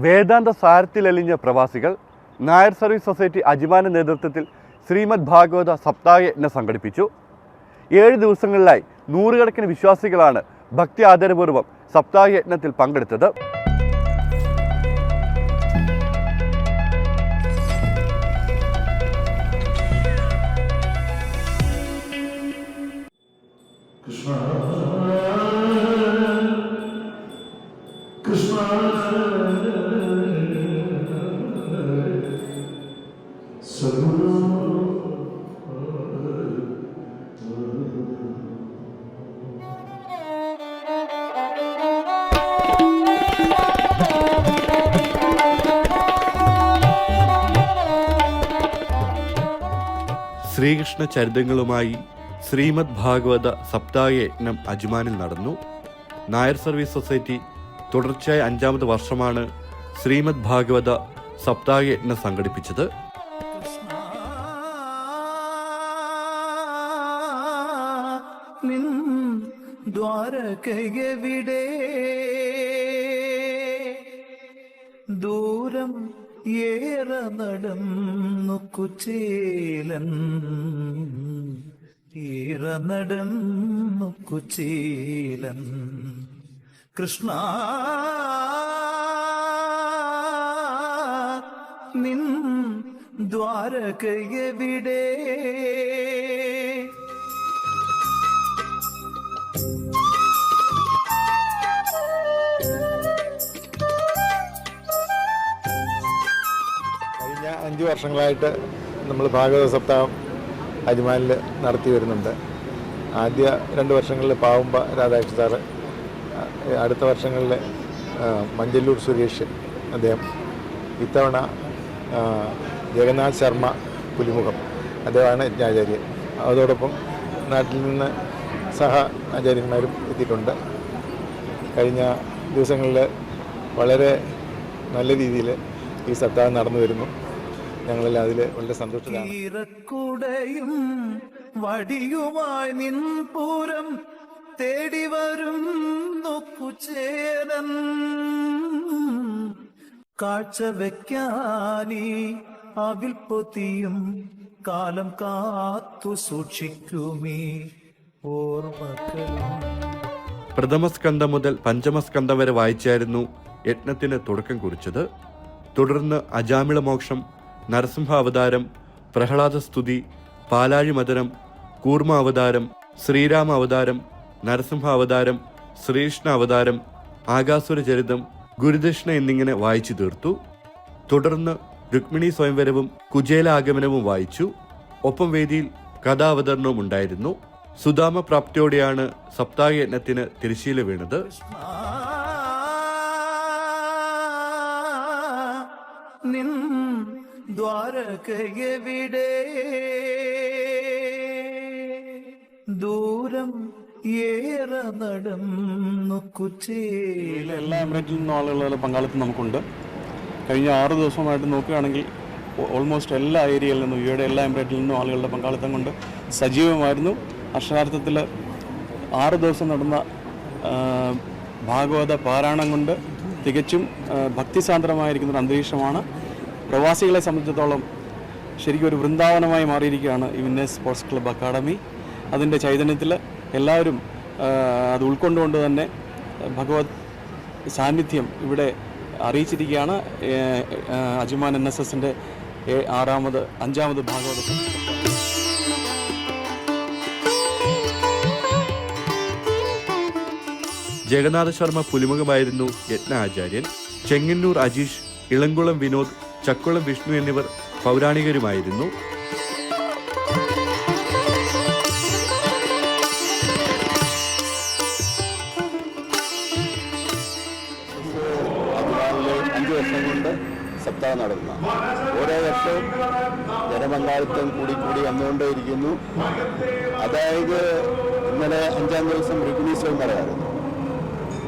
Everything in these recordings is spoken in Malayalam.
വേദാന്ത സാരത്തിലലിഞ്ഞ പ്രവാസികൾ നായർ സർവീസ് സൊസൈറ്റി അജ്മാന്റെ നേതൃത്വത്തിൽ ശ്രീമദ് ഭാഗവത സപ്താഹയജ്ഞം സംഘടിപ്പിച്ചു. 7 ദിവസങ്ങളിലായി നൂറുകണക്കിന് വിശ്വാസികളാണ് ഭക്തി ആദരപൂർവ്വം സപ്താഹയജ്ഞത്തിൽ പങ്കെടുത്തത്. ശ്രീകൃഷ്ണ ചരിതങ്ങളുമായി ശ്രീമദ് ഭാഗവത സപ്താഹയജ്ഞം അജ്മാനിൽ നടന്നു. നായർ സർവീസ് സൊസൈറ്റി തുടർച്ചയായ 5ാമത് വർഷമാണ് ശ്രീമദ് ഭാഗവത സപ്താഹയജ്ഞം സംഘടിപ്പിച്ചത്. ദ്വാരകയെവിടെ ദൂരം ഏറെ നടന്നു കുചേലൻ, ഏറെ നടന്നു കുചേലൻ. കൃഷ്ണ നിൻ ദ്വാരകയെവിടെ? കഴിഞ്ഞ 5 വർഷങ്ങളായിട്ട് നമ്മൾ ഭാഗവത സപ്താഹം അജ്മാനിൽ നടത്തി വരുന്നുണ്ട്. ആദ്യ 2 വർഷങ്ങളിൽ പാവുമ്പ രാധാകൃഷ്ണ സാറ്, അടുത്ത വർഷങ്ങളിൽ മഞ്ചല്ലൂർ സുരേഷ് അദ്ദേഹം, ഇത്തവണ ജഗന്നാഥ് ശർമ്മ പുലിമുഖം അദ്ദേഹമാണ് യജ്ഞാചാര്യൻ. അതോടൊപ്പം നാട്ടിൽ നിന്ന് സഹ ആചാര്യന്മാരും എത്തിയിട്ടുണ്ട്. കഴിഞ്ഞ ദിവസങ്ങളിൽ വളരെ നല്ല രീതിയിൽ ഈ സപ്താഹം നടന്നു വരുന്നു. ഞങ്ങളെല്ലാം അതിൽ വളരെ സന്തോഷത്തിലാണ്. വടിയുമായി നിൻ പൂരം തേടി വരും കുചേലൻ, കാഴ്ച വെക്കാനീ അവിൽ പൊതിയും കാലം കാത്തു സൂക്ഷിക്കുമീ ഓർമ്മകളും. പ്രഥമസ്കന്ധം മുതൽ പഞ്ചമസ്കന്ധം വരെ വായിച്ചായിരുന്നു യജ്ഞത്തിന് തുടക്കം കുറിച്ചത്. തുടർന്ന് അജാമിള മോക്ഷം, നരസിംഹ അവതാരം, പ്രഹ്ലാദസ്തുതി, പാലാഴി മദനം, കൂർമ്മ അവതാരം, ശ്രീരാമ അവതാരം, നരസിംഹ അവതാരം, ശ്രീകൃഷ്ണ അവതാരം, ആകാസുര ചരിതം, ഗുരുദക്ഷിണ എന്നിങ്ങനെ വായിച്ചു തീർത്തു. തുടർന്ന് രുക്മിണി സ്വയംവരവും കുചേല ആഗമനവും വായിച്ചു. ഒപ്പം വേദിയിൽ കഥാവതരണവും ഉണ്ടായിരുന്നു. സുധാമ പ്രാപ്തിയോടെയാണ് സപ്താഹയജ്ഞത്തിന് തിരശ്ശീല വീണത്. നിൻ ദ്വാരകയെവിടെ ദൂരം ഏറെ നടന്നു കുചേലൻ. എല്ലാ എമിറേറ്റിൽ നിന്നും ആളുകളുടെ പങ്കാളിത്തം നമുക്കുണ്ട്. കഴിഞ്ഞ 6 ദിവസമായിട്ട് നോക്കുകയാണെങ്കിൽ ഓൾമോസ്റ്റ് എല്ലാ ഏരിയയിൽ നിന്നും, ഇവിടെ എല്ലാ എമിറേറ്റിൽ നിന്നും ആളുകളുടെ പങ്കാളിത്തം കൊണ്ട് സജീവമായിരുന്നു. അക്ഷരാർത്ഥത്തിൽ 6 ദിവസം നടന്ന ഭാഗവത പാരായണം കൊണ്ട് തികച്ചും ഭക്തിസാന്ദ്രമായിരിക്കുന്നൊരു അന്തരീക്ഷമാണ്. പ്രവാസികളെ സംബന്ധിച്ചിടത്തോളം ശരിക്കും ഒരു വൃന്ദാവനമായി മാറിയിരിക്കുകയാണ് ഈ വിന്നേഴ്സ് സ്പോർട്സ് ക്ലബ്ബ് അക്കാഡമി. അതിൻ്റെ ചൈതന്യത്തിൽ എല്ലാവരും അത് ഉൾക്കൊണ്ടുകൊണ്ട് തന്നെ ഭഗവത് സാന്നിധ്യം ഇവിടെ അറിയിച്ചിരിക്കുകയാണ്. അജ്മാൻ NSSൻ്റെ 5ാമത് ഭാഗവത ജഗന്നാഥ ശർമ്മ പുലിമുഖമായിരുന്നു യജ്ഞാചാര്യൻ. ചെങ്ങന്നൂർ അജീഷ്, ഇളംകുളം വിനോദ്, ചക്കുളം വിഷ്ണു എന്നിവർ പൗരാണികരുമായിരുന്നു. വർഷം കൊണ്ട് സപ്താഹം നടത്തുന്ന ഓരോ വർഷവും ജനപങ്കാളിത്തം കൂടി വന്നുകൊണ്ടേയിരിക്കുന്നു. അതായത് ഇന്നലെ 5ാം ദിവസം രുക്മിണി സ്വയംവരമായിരുന്നു.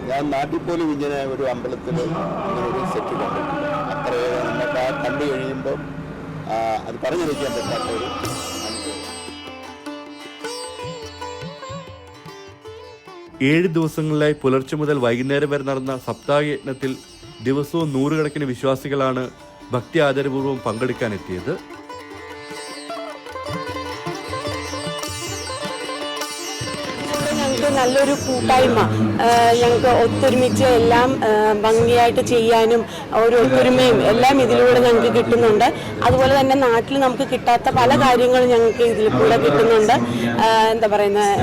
ഞാൻ നാട്ടിൽ പോലും ഇങ്ങനെ ഒരു അമ്പലത്തിൽ ഇങ്ങനെ ഒരു സെറ്റ് കണ്ടിട്ടില്ല. അത്രയേറെ നമുക്ക് ആ കണ്ടു കഴിയുമ്പോൾ അത് പറഞ്ഞറിയിക്കാൻ പറ്റാത്ത ഒരു അനുഭവം. 7 ദിവസങ്ങളിലായി പുലർച്ചെ മുതൽ വൈകുന്നേരം വരെ നടന്ന സപ്താഹയജ്ഞത്തിൽ ദിവസവും നൂറുകണക്കിന് വിശ്വാസികളാണ് ഭക്തി ആദരപൂർവ്വം പങ്കെടുക്കാനെത്തിയത്. ഞങ്ങൾക്ക് നല്ലൊരു കൂട്ടായ്മ, ഞങ്ങൾക്ക് ഒത്തൊരുമിച്ച് എല്ലാം ഭംഗിയായിട്ട് ചെയ്യാനും ഒരു ഒത്തൊരുമയും എല്ലാം ഇതിലൂടെ ഞങ്ങൾക്ക് കിട്ടുന്നുണ്ട്. അതുപോലെ തന്നെ നാട്ടിൽ നമുക്ക് കിട്ടാത്ത പല കാര്യങ്ങളും ഞങ്ങൾക്ക് ഇതിൽ കൂടെ കിട്ടുന്നുണ്ട്. എന്താ പറയുന്നത്,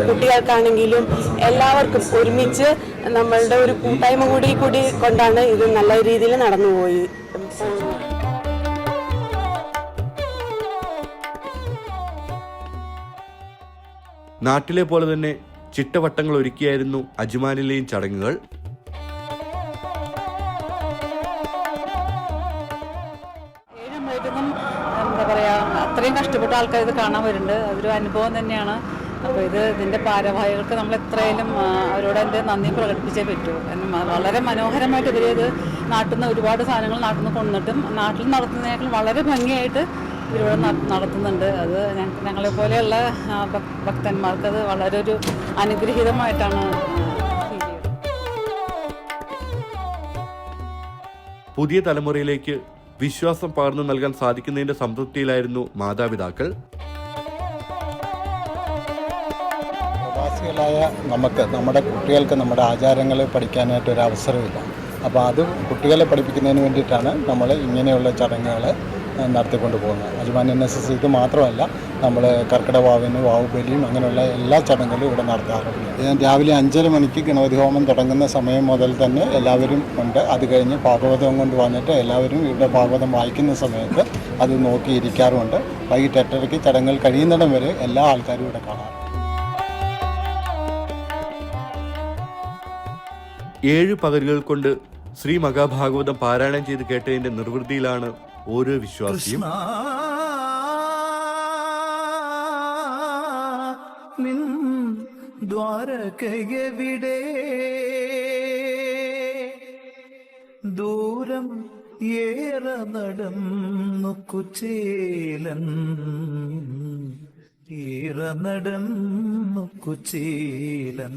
കുട്ടികൾക്കാണെങ്കിലും എല്ലാവർക്കും ഒരുമിച്ച് നമ്മളുടെ ഒരു കൂട്ടായ്മ കൂടി കൊണ്ടാണ് ഇത് നല്ല രീതിയിൽ നടന്നുപോയി. നാട്ടിലെ പോലെ തന്നെ ചിട്ടവട്ടങ്ങൾ ഒരുക്കിയായിരുന്നു അജ്മാനിലെയും ചടങ്ങുകൾ. എന്താ പറയുക, അത്രയും കഷ്ടപ്പെട്ട ആൾക്കാർ ഇത് കാണാൻ വരുന്നുണ്ട്. അതൊരു അനുഭവം തന്നെയാണ്. അപ്പോൾ ഇതിൻ്റെ ഭാരവാഹികൾക്ക് നമ്മൾ എത്രയായാലും അവരോട് എൻ്റെ നന്ദി പ്രകടിപ്പിച്ചേ പറ്റൂ. വളരെ മനോഹരമായിട്ട് ഇവരിത് നാട്ടിൽ നിന്ന് ഒരുപാട് സാധനങ്ങൾ നാട്ടിൽ നിന്ന് കൊണ്ടിട്ടും നാട്ടിൽ നടത്തുന്നതിനേക്കാൾ വളരെ ഭംഗിയായിട്ട് ഇവരിവിടെ നടത്തുന്നുണ്ട്. അത് ഞങ്ങളെ പോലെയുള്ള ഭക്തന്മാർക്ക് അത് വളരെ ഒരു അനുഗ്രഹീതമായിട്ടാണ് ഫീൽ ചെയ്യുന്നത്. പുതിയ തലമുറയിലേക്ക് വിശ്വാസം പകർന്നു നൽകാൻ സാധിക്കുന്നതിന്റെ സംതൃപ്തിയിലായിരുന്നു മാതാപിതാക്കൾ. പ്രവാസികളായ നമ്മുടെ കുട്ടികൾക്ക് നമ്മുടെ ആചാരങ്ങൾ പഠിക്കാനായിട്ട് ഒരു അവസരമില്ല. അപ്പോൾ അത് കുട്ടികളെ പഠിപ്പിക്കുന്നതിന് വേണ്ടിയിട്ടാണ് നമ്മൾ ഇങ്ങനെയുള്ള ചടങ്ങുകൾ നടത്തിക്കൊണ്ട് പോകുന്നത്. അജ്മാൻ NSS ഇത് മാത്രമല്ല, നമ്മൾ കർക്കിടവാവിന് വാവുബലിയും അങ്ങനെയുള്ള എല്ലാ ചടങ്ങുകളും ഇവിടെ നടത്താറുണ്ട്. രാവിലെ 5:30 മണിക്ക് ഗണപതി ഹോമം തുടങ്ങുന്ന സമയം മുതൽ തന്നെ എല്ലാവരും ഉണ്ട്. അത് കഴിഞ്ഞ് ഭാഗവതം കൊണ്ട് വന്നിട്ട് എല്ലാവരും ഇവിടെ ഭാഗവതം വായിക്കുന്ന സമയത്ത് അത് നോക്കിയിരിക്കാറുമുണ്ട്. വൈകിട്ട് 8:30 ചടങ്ങുകൾ കഴിയുന്നിടം വരെ എല്ലാ ആൾക്കാരും ഇവിടെ കാണാറുണ്ട്. 7 പകലുകൾ കൊണ്ട് ശ്രീ മഹാഭാഗവതം പാരായണം ചെയ്ത് കേട്ടതിന്റെ നിർവൃതിയിലാണ് ഓരോ വിശ്വാസിയും. നിൻ ദ്വാരകയെവിടെ, ദൂരം ഏറെ നടന്നു കുചേലൻ, ഏറെ നടന്നു കുചേലൻ.